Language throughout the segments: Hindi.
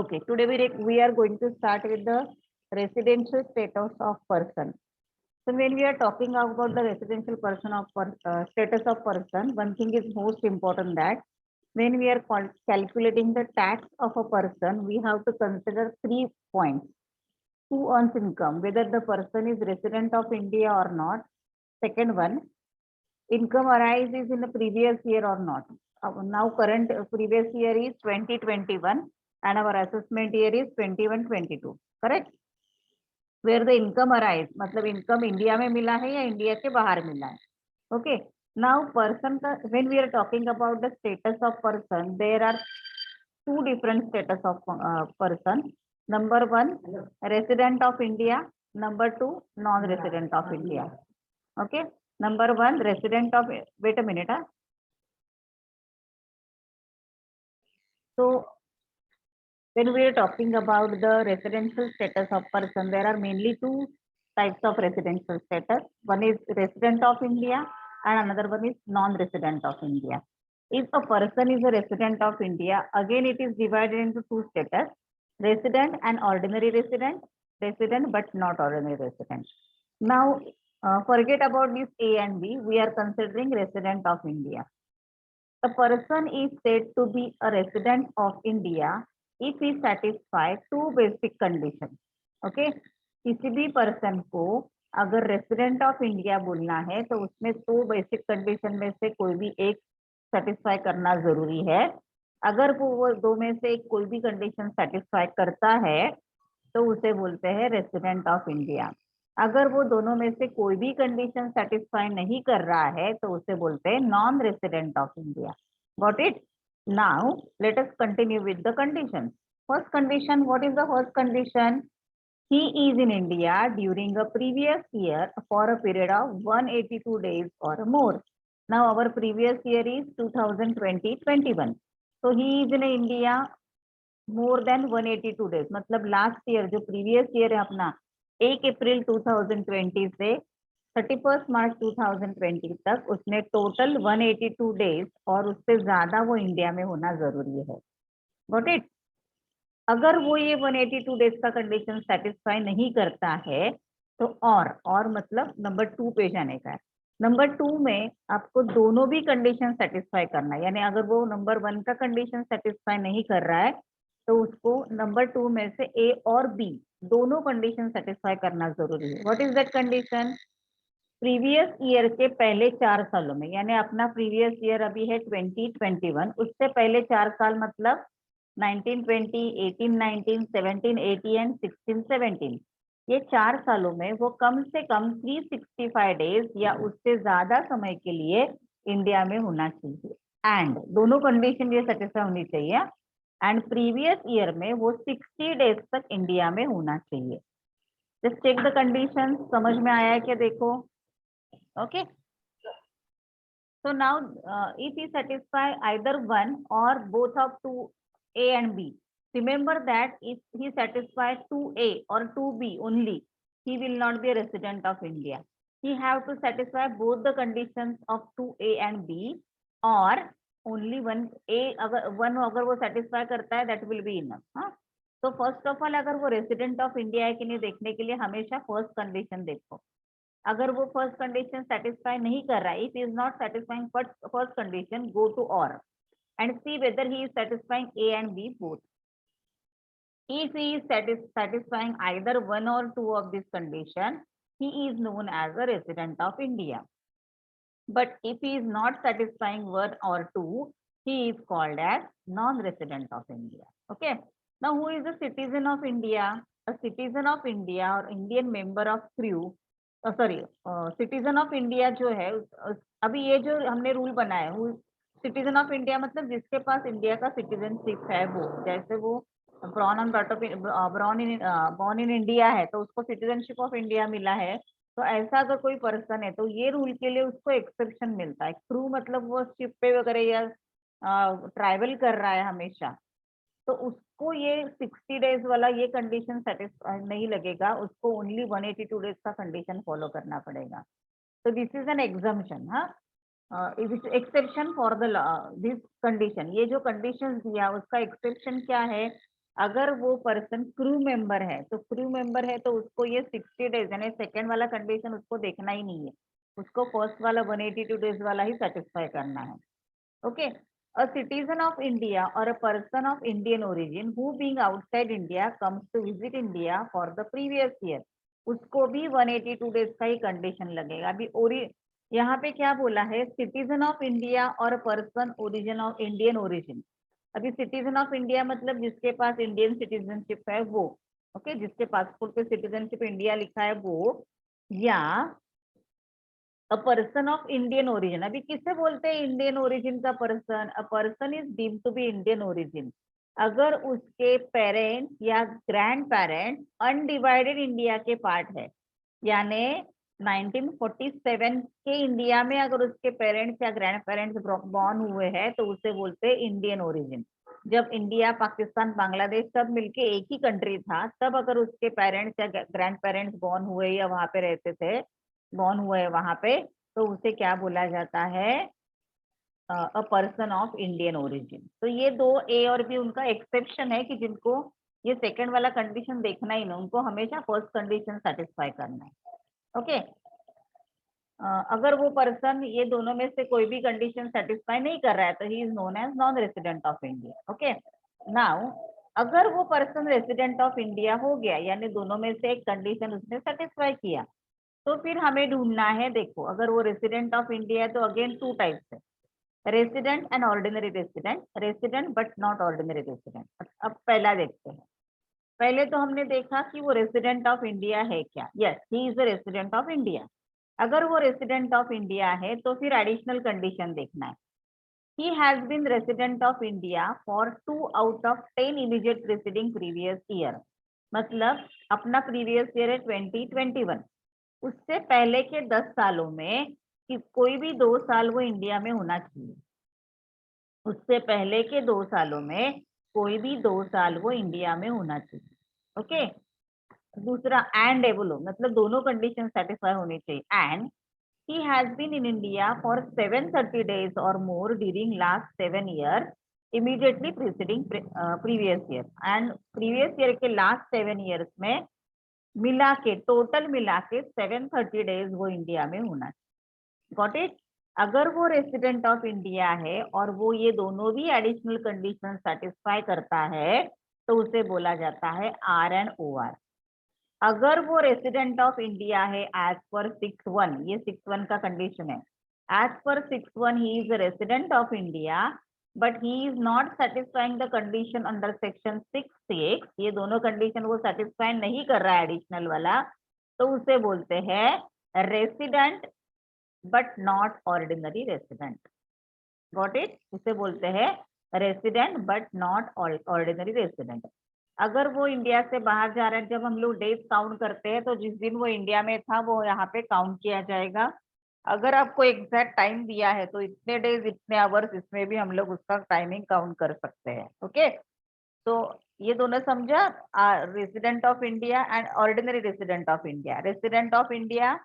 Okay, today we are going to start with the residential status of person. So when we are talking about the residential person of status of person, one thing is most important, that when we are calculating the tax of a person, we have to consider 3 points. Who earns income, whether the person is resident of India or not. Second one, income arises in the previous year or not. Now current previous year is 2021 and our assessment year is 21-22, correct? Where the income arise, मतलब income इंडिया में मिला है या इंडिया के बाहर मिला है. Okay, now person का, when we are talking about the status of person, there are two different status of person. Number one, resident of India. Number two, non-resident of India. Okay, number one, resident of, wait a minute. So when we are talking about the residential status of person, there are mainly two types of residential status. One is resident of India and another one is non-resident of India. If a person is a resident of India, again it is divided into two status: resident and ordinary resident. Resident but not ordinary resident. Now forget about this A and B. We are considering resident of India. A person is said to be a resident of India if he satisfies two basic conditions. Okay, किसी भी पर्सन को अगर रेसिडेंट ऑफ इंडिया बोलना है तो उसमें दो बेसिक कंडीशन में से कोई भी एक सेटिस्फाई करना जरूरी है. अगर वो दो में से कोई भी कंडीशन सेटिस्फाई करता है तो उसे बोलते हैं रेसिडेंट ऑफ इंडिया. अगर वो दोनों में से कोई भी कंडीशन सेटिस्फाई नहीं कर रहा है तो उसे बोलते हैं non resident of India. Got it? Now let us continue with the condition. First condition, what is the first condition? He is in India during a previous year for a period of 182 days or more. Now our previous year is 2020-21. So he is in India more than 182 days. मतलब लास्ट ईयर जो प्रीवियस ईयर है अपना 1 अप्रैल 2020 से 31 मार्च 2020 तक, उसने टोटल 182 डेज और उससे ज्यादा वो इंडिया में होना जरूरी है. Got it? अगर वो ये 182 डेज का कंडीशन सेटिस्फाई नहीं करता है तो और मतलब नंबर 2 पे जाने का है. नंबर 2 में आपको दोनों भी कंडीशन सेटिस्फाई करना है. यानी अगर वो नंबर 1 का कंडीशन सेटिस्फाई नहीं कर रहा है तो उसको नंबर 2 में से ए और बी दोनों कंडीशन सेटिस्फाई करना जरूरी है. What is that condition? Previous year के पहले 4 सालों में, यानी अपना प्रीवियस ईयर अभी है 2021, उससे पहले 4 साल मतलब 1920, 1819, 1780 एंड 1617, ये 4 सालों में वो कम से कम 365 डेज या उससे ज्यादा समय के लिए इंडिया में होना चाहिए. एंड दोनों कंडीशन ये सेटिस्फाई होनी चाहिए. एंड प्रीवियस ईयर में वो 60 डेज तक इंडिया में होना चाहिए. Just check the condition. समझ में आया है क्या? देखो. Okay, so now if he satisfy either one or both of two A and B, remember that if he satisfies 2A or 2B only, he will not be a resident of India. He have to satisfy both the conditions of 2A and B or only one A. अगर वो satisfy करता है that will be enough. हाँ, तो फर्स्ट ऑफ ऑल अगर वो रेसिडेंट ऑफ इंडिया है कि नहीं देखने के लिए हमेशा फर्स्ट कंडीशन देखो. अगर वो फर्स्ट कंडीशन सेटिस्फाई नहीं कर रहा है, if is not satisfying first condition, go to और and see whether he is satisfying A and B both. If he is satisfying either one or two of this condition, he is known as a resident of India. But if he is not satisfying one or two, he is called as non-resident of India. Okay. Now who is a citizen of India? A citizen of India or Indian member of crew, sorry citizen of India जो है, अभी ये जो हमने रूल बनाया है, सिटीजन ऑफ इंडिया मतलब जिसके पास इंडिया का सिटीजनशिप है, वो जैसे वो बॉर्न इन इंडिया है तो उसको सिटीजनशिप ऑफ इंडिया मिला है. तो ऐसा अगर कोई पर्सन है तो ये रूल के लिए उसको एक्सेप्शन मिलता है. क्रू मतलब वो शिप पे वगैरह या ट्रैवल कर रहा है हमेशा, तो उसको ये 60 डेज वाला ये कंडीशन सेटिस्फाई नहीं लगेगा, उसको ओनली 182 डेज का कंडीशन फॉलो करना पड़ेगा. तो दिस इज एन एग्जाम्पशन. हाँ, exception for the this condition. ये जो कंडीशन दिया उसका एक्सेप्शन क्या है अगर वो पर्सन क्रू मेंबर है तो उसको ये 60 डेज यानी सेकेंड वाला कंडीशन उसको देखना ही नहीं है, उसको फर्स्ट वाला 182 डेज वाला ही सेटिस्फाई करना है। Okay, a citizen of India और a person of Indian origin who being outside India comes to visit India for the previous year, उसको भी 182 डेज का ही कंडीशन लगेगा। अभी यहाँ पे क्या बोला है, सिटीजन ऑफ इंडिया और person origin of Indian origin. अभी सिटीजन ऑफ इंडिया मतलब जिसके पास इंडियन सिटीजनशिप है वो, ओके, जिसके पासपोर्ट पे सिटीजनशिप इंडिया लिखा है वो, या a person of Indian origin. अभी किससे बोलते हैं इंडियन ओरिजिन का पर्सन? A person is deemed to be Indian origin अगर उसके पेरेंट्स या ग्रैंड पेरेंट्स अनडिवाइडेड इंडिया के पार्ट है, यानी 1947 के इंडिया में अगर उसके पेरेंट्स या ग्रैंड पेरेंट्स बॉर्न हुए हैं तो उसे बोलते हैं इंडियन ओरिजिन। जब इंडिया पाकिस्तान बांग्लादेश सब मिलके एक ही कंट्री था, तब अगर उसके पेरेंट्स या ग्रैंड पेरेंट्स बॉर्न हुए या वहां पे रहते थे, बॉर्न हुए हैं वहां पे, तो उसे क्या बोला जाता है? अ पर्सन ऑफ इंडियन ओरिजिन। तो ये दो ए और बी उनका एक्सेप्शन है कि जिनको ये सेकंड वाला कंडीशन देखना ही नहीं, उनको हमेशा फर्स्ट कंडीशन सेटिस्फाई करना है। ओके, अगर वो पर्सन ये दोनों में से कोई भी कंडीशन सेटिस्फाई नहीं कर रहा है तो he is known as non resident of India. Okay, now अगर वो पर्सन रेसिडेंट ऑफ इंडिया हो गया, यानी दोनों में से एक कंडीशन उसने सेटिस्फाई किया, तो फिर हमें ढूंढना है, देखो अगर वो रेसिडेंट ऑफ इंडिया है तो अगेन टू टाइप्स है, resident and ordinary resident, resident but not ordinary resident. अब पहला देखते हैं। पहले तो हमने देखा कि वो रेसिडेंट ऑफ इंडिया है क्या, yes he is a resident of India. अगर वो रेसिडेंट ऑफ इंडिया है तो फिर एडिशनल कंडीशन देखना है। He has been resident of India for 2 out of 10 immediate preceding previous year, मतलब अपना प्रीवियस ईयर है 2021, उससे पहले के 10 सालों में कि कोई भी 2 साल वो इंडिया में होना चाहिए, उससे पहले के 2 सालों में कोई भी 2 साल वो इंडिया में होना चाहिए। ओके, दूसरा एंड है बोलो, मतलब दोनों कंडीशन सेटिस्फाई होनी चाहिए। And he has been in India for 730 days or more during last 7 years immediately preceding previous year, and previous year के last 7 years में मिला के टोटल मिला के 730 डेज वो इंडिया में होना चाहिए। Got it? अगर वो रेसिडेंट ऑफ इंडिया है और वो ये दोनों भी एडिशनल कंडीशन सेटिस्फाई करता है तो उसे बोला जाता है आर एंड ओ आर। अगर वो रेसिडेंट ऑफ इंडिया है एज पर 6(1), ये 6(1) का कंडीशन है, as per 6(1) he is resident of India but he is not satisfying the condition under section 6(6), ये दोनों कंडीशन वो सेटिस्फाई नहीं कर रहा है एडिशनल वाला, तो उसे बोलते हैं resident but not ordinary resident. Got it? उसे बोलते हैं resident but not ordinary resident. अगर वो इंडिया से बाहर जा रहा है, जब हम लोग डेज काउंट करते हैं तो जिस दिन वो इंडिया में था वो यहाँ पे काउंट किया जाएगा। अगर आपको एग्जैक्ट टाइम दिया है तो इतने डेज इतने आवर्स, इसमें भी हम लोग उसका टाइमिंग काउंट कर सकते हैं। ओके, तो ये दोनों समझा, resident of India and ordinary resident of India, resident of India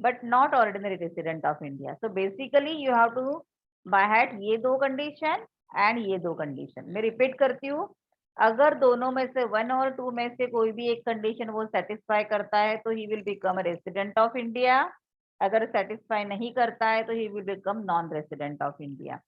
but not ordinary resident of India. So basically you have to by heart ये दो कंडीशन एंड ये दो कंडीशन। मैं रिपीट करती हूँ, अगर दोनों में से 1 और 2 में से कोई भी एक कंडीशन वो सेटिस्फाई करता है तो he will become resident of India, अगर सेटिस्फाई नहीं करता है तो he will become non resident of India.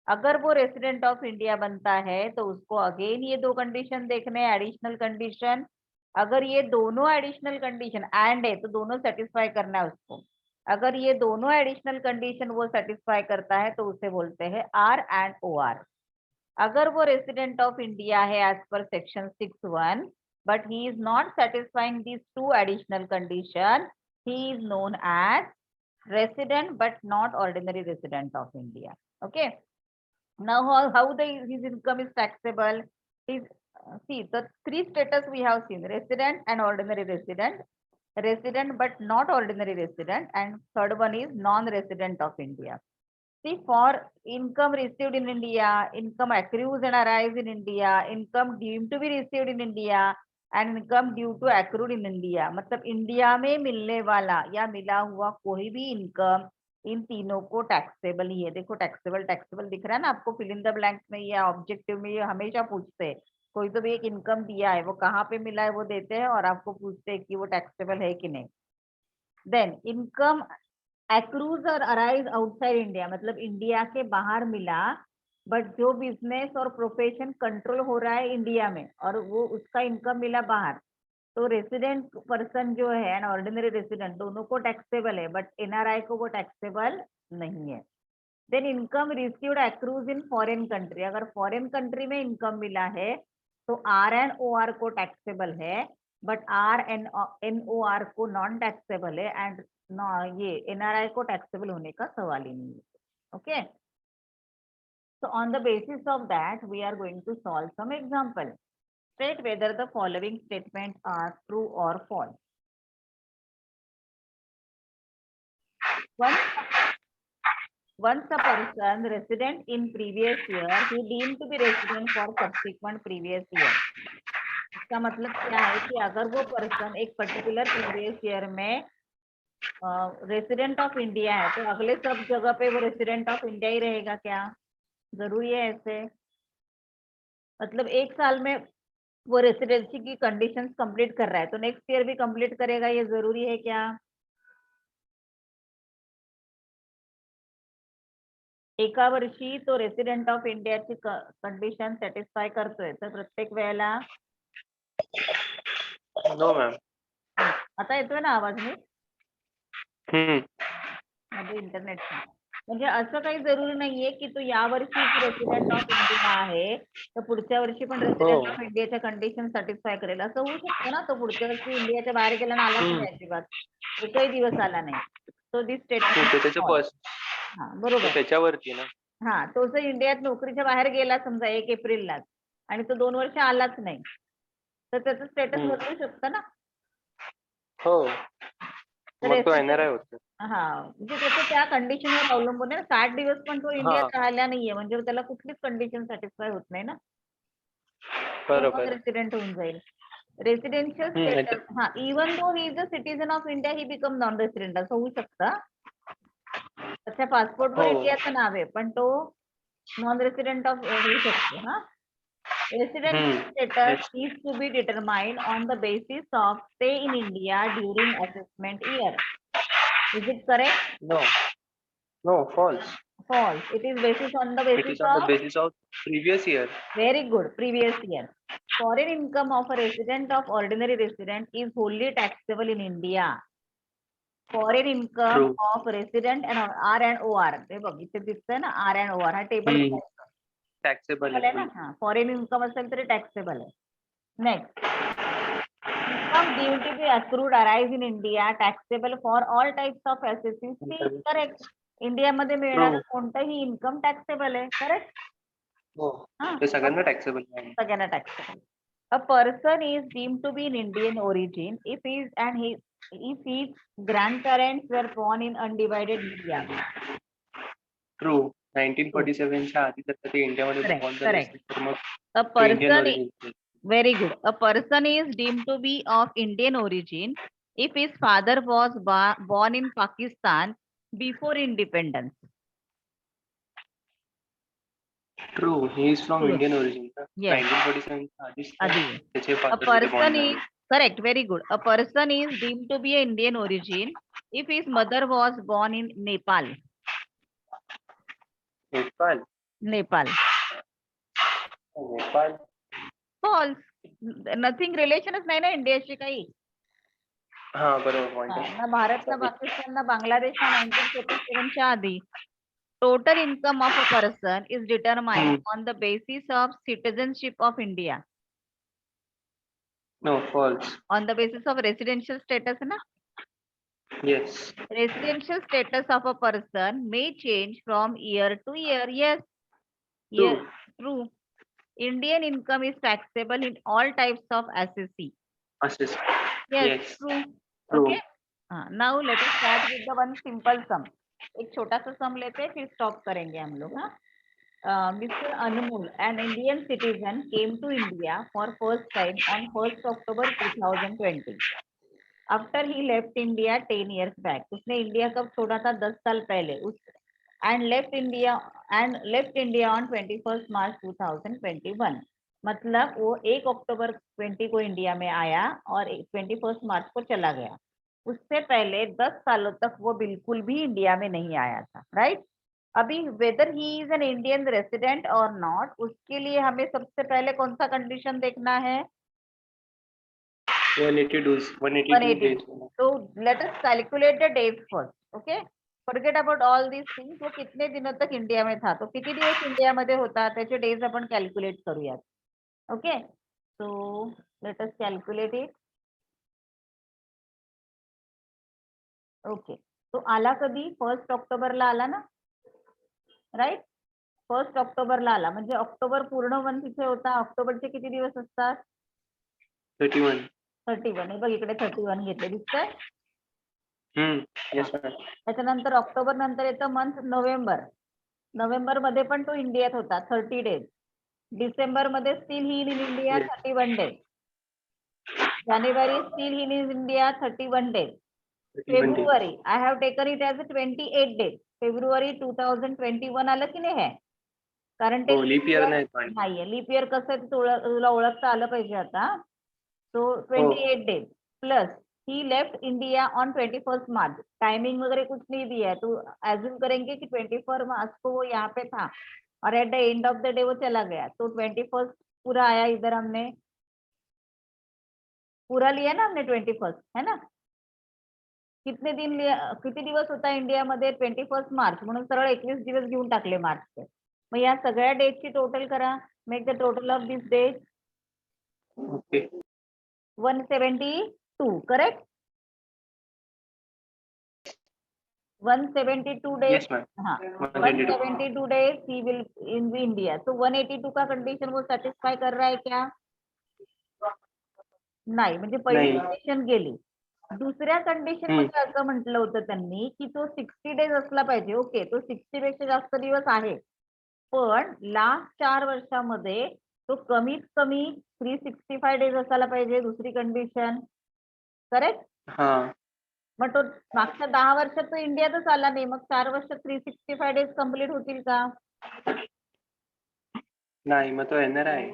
अगर वो रेसिडेंट ऑफ इंडिया बनता है तो उसको अगेन ये दो कंडीशन देखने हैं, एडिशनल कंडीशन। अगर ये दोनों एडिशनल कंडीशन एंड है तो दोनों सेटिस्फाई करना है उसको। अगर ये दोनों एडिशनल कंडीशन वो सेटिस्फाई करता है तो उसे बोलते हैं आर एंड ओ आर। अगर वो रेसिडेंट ऑफ इंडिया है as per section 6(1) but he is not satisfying these two additional condition, he is known as resident but not ordinary resident of India. Okay. Now how his income is taxable? Is see the three status we have seen: resident and ordinary resident, resident but not ordinary resident, and third one is non-resident of India. See, for income received in India, income accrues and arrives in India, income deemed to be received in India, and income due to accrued in India, मतलब इंडिया में मिलने वाला या मिला हुआ कोई भी इनकम, इन तीनों को टैक्सेबल ही है। देखो टैक्सेबल टैक्सेबल दिख रहा है ना आपको फिल इन द ब्लैंक्स में या ऑब्जेक्टिव में, ये हमेशा पूछते हैं कोई तो भी एक इनकम दिया है, वो कहाँ पे मिला है वो देते हैं और आपको पूछते हैं कि वो टैक्सेबल है कि नहीं। देन इनकम एक्रूज और अराइज आउटसाइड इंडिया, मतलब इंडिया के बाहर मिला, बट जो बिजनेस और प्रोफेशन कंट्रोल हो रहा है इंडिया में और वो उसका इनकम मिला बाहर, तो रेसिडेंट पर्सन जो है एंड ऑर्डिनरी रेसिडेंट दोनों को टैक्सेबल है, बट एनआरआई को वो टैक्सेबल नहीं है। Then income received accrues in foreign country, अगर फॉरेन कंट्री में इनकम मिला है तो आर एंड ओ आर को टैक्सेबल है, but R N N O R को नॉन टैक्सेबल है, एंड ये एनआरआई को टैक्सेबल होने का सवाल ही नहीं है। Okay, so on the basis of that we are going to solve some example. State whether the following statements are true or false. Once a person resident in previous year, he deemed to be resident for subsequent previous year. इसका मतलब क्या है कि अगर वो पर्सन एक पर्टिकुलर प्रीवियस ईयर में रेसिडेंट ऑफ इंडिया है तो अगले सब जगह पे वो रेसिडेंट ऑफ इंडिया ही रहेगा क्या? जरूरी है ऐसे? मतलब एक साल में वो रेसिडेंसी की कंडीशंस कंप्लीट कर रहा है तो नेक्स्ट ईयर भी कंप्लीट करेगा, ये जरूरी है क्या? एका वर्षी तो रेसिडेंट ऑफ इंडियाची कंडिशन सॅटिस्फाय करतोय तर प्रत्येक वेळेला नो मॅम. आता येतोय ना आवाज नीट? म्हणजे इंटरनेट, म्हणजे असं काही जरुरी नाहीये की तो या वर्षी रेसिडेंट ऑफ इंडिया आहे तर पुढच्या वर्षी पण रेसिडेंट ऑफ इंडियाच्या कंडिशन सॅटिस्फाय करेल, असं होऊ शकतं ना. तो पुढच्या वर्षी इंडियाच्या बाहेर गेला ना, आलाच नाही अजिबात, एकही दिवस आला नाही, तो दिस स्टेटमेंट हा बरोबर त्याच्यावरती ना. हा, तो जर इंडियात नोकरीच्या बाहेर गेला समजा 1 एप्रिलला आणि तो 2 वर्ष आलाच नाही तर त्याचं स्टेटस बदलू शकतं ना. हो, तर मग तो एनआरआय होतो. हा, म्हणजे त्याचं त्या कंडिशनवर अवलंबून आहे. 60 दिवस पण तो इंडियात राहिला नाहीये म्हणजे त्याला कुठलीच कंडिशन सॅटिस्फाय होत नाही ना, बरोबर. रेसिडेंट होऊन जाईल. रेसिडेन्शियल स्टेटस, हा, even though he is a citizen of India he become non resident, असं होऊ शकतं. त्याच्या पासपोर्टवर इंडियाचं नाव आहे पण तो नॉन रेसिडेंट ऑफ होऊ शकतो. हा, residential status is to be determined on the basis of stay in India during assessment year. Is it correct? No, false. False. It is basis on the It basis is on the of basis of previous year. very good previous year. Foreign income of a resident of ordinary resident is wholly taxable in India. Foreign income True. of resident and R and OR, हे बघ इथे दिसतंय ना, R and OR हा टेबल टॅक्सेबल आहे ना. हा, फॉरेन इन्कम असेल तरी टॅक्सेबल आहे. Next, income deemed to be accrued arise in India taxable for all types of assets. Correct, India मध्ये मिळणारं कोणतंही इन्कम टॅक्सेबल आहे. करेक्ट, ते सगळ्यांना टॅक्सेबल आहे. सगळ्यांना taxable. A person is deemed to be in Indian origin if his grandparents were born in undivided India. True. 1947 च्या आधी जर ते इंडियामध्ये born झाले असते तर मग A person is very good. A person is deemed to be of Indian origin if his father was born in Pakistan before independence. True. He is from True. Indian origin. Yes. 1947 च्या आधीच त्याचे A father person born is झाले. correct, very good. A person is deemed to be an Indian origin if his mother was born in Nepal. Nepal. Nepal. Nepal. False. Nothing relationच नाही ना इंडियाशी काही. हा बरोबर पॉइंट आहे. ना भारत ना पाकिस्तान ना बांगलादेश ना 1947 च्या आधी. Total income of a person is determined on the basis of citizenship of India. No, false. On the basis of residential status na. Yes. Residential status of a person may change from year to year. Yes. True. Yes. True. Indian income is taxable in all types of assessee. Assessee. Yes. True. Okay. Now let us start with the one simple sum. एक छोटा सा सम लेते हैं फिर स्टॉप करेंगे हम लोग. हाँ, Mr. Anmol, an Indian citizen, came to India for first time on 1st October 2020. After he left India 10 years back. उसने इंडिया कब छोड़ा था? 10 साल पहले. and left India on 21st March 2021. मतलब वो 1 अक्टूबर 20 को इंडिया में आया और 21 मार्च को चला गया। उससे पहले 10 सालों तक वो बिल्कुल भी इंडिया में नहीं आया था, राइट? अभी weather he is an Indian resident और नॉट, उसके लिए हमें सबसे पहले कौन सा कंडीशन देखना है? 182 days. So let us calculate the days first. Okay, forget about all these things. वो कितने दिनों तक इंडिया में था, तो किती दिवस इंडिया मध्ये होता त्याचे डेज आपण कॅल्क्युलेट करूयात. Okay, so let us calculate it. Okay, तो आला कधी? 1 ऑक्टोबरला आला ना, राईट? 1 ऑक्टोबरला आला, म्हणजे ऑक्टोबर पूर्ण वन तिथे होता. ऑक्टोबरचे किती दिवस असतात? 31. 31. हे बघ इकडे 31 घेतले, दिसतंय? Yes, ma'am. त्याच्यानंतर ऑक्टोबर नंतर येतं मंथ नोव्हेंबर. नोव्हेंबर मध्ये पण तो इंडियात होता 30 डेज. डिसेंबर मध्ये steel he in India Yes. 31 days. January steel he in India 31 days. 31 days. February I have taken it as 28 days. February 2021 आलं की नाही? आहे कारण ते हो, लीप इयर नाही पण. नाहीये. लीप इयर कसं आहे तुला ओळखता आलं पाहिजे आता. सो 28 days plus he left India on 21 March. Timing वगैरह कुछ नहीं दिया है, तो एज्यूम करेंगे कि 24 मार्च को वो यहाँ पे था और at the end of the day वो चला गया. तो 21 पूरा आया इधर, हमने पूरा लिया ना, हमने 21 है ना. कितने दिन लिया, किती दिवस होता इंडियामध्ये? 21 मार्च, म्हणून सरळ 21 दिवस घेऊन टाकले मार्चचे. मग या सगळ्या डेटची टोटल करा. Make the total of this date. Okay. 172, correct? 172 days. Yes, ma'am. हाँ, 172. 172 days he will in the India. तो 182 का कंडिशन वो सॅटिस्फाय कर रहा है क्या? नाही, म्हणजे पहिली नाही. कंडिशन गेली. दुसऱ्या कंडिशन मध्ये असं म्हटलं होतं त्यांनी की तो 60 डेज असला पाहिजे. ओके, तो 60 पेक्षा जास्त दिवस आहे, पण लास्ट 4 वर्षामध्ये तो कमीत कमी 365 डेज असायला पाहिजे. दुसरी कंडिशन, करेक्ट? हां. मग तो मागच्या 10 वर्षात तो इंडियातच आला नाही, मग 4 वर्षात 365 डेज कंप्लीट होतील का? नाही, मग तो येणार आहे.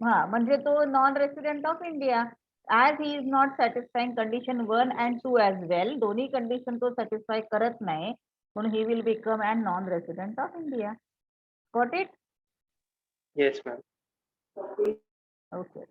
हा, म्हणजे तो non resident of India. As he is not satisfying condition 1 and 2 as well. दोन्ही कंडिशन तो सॅटिस्फाय करत नाही, म्हणून he will become an non resident of India. Got it? Yes, ma'am. Okay.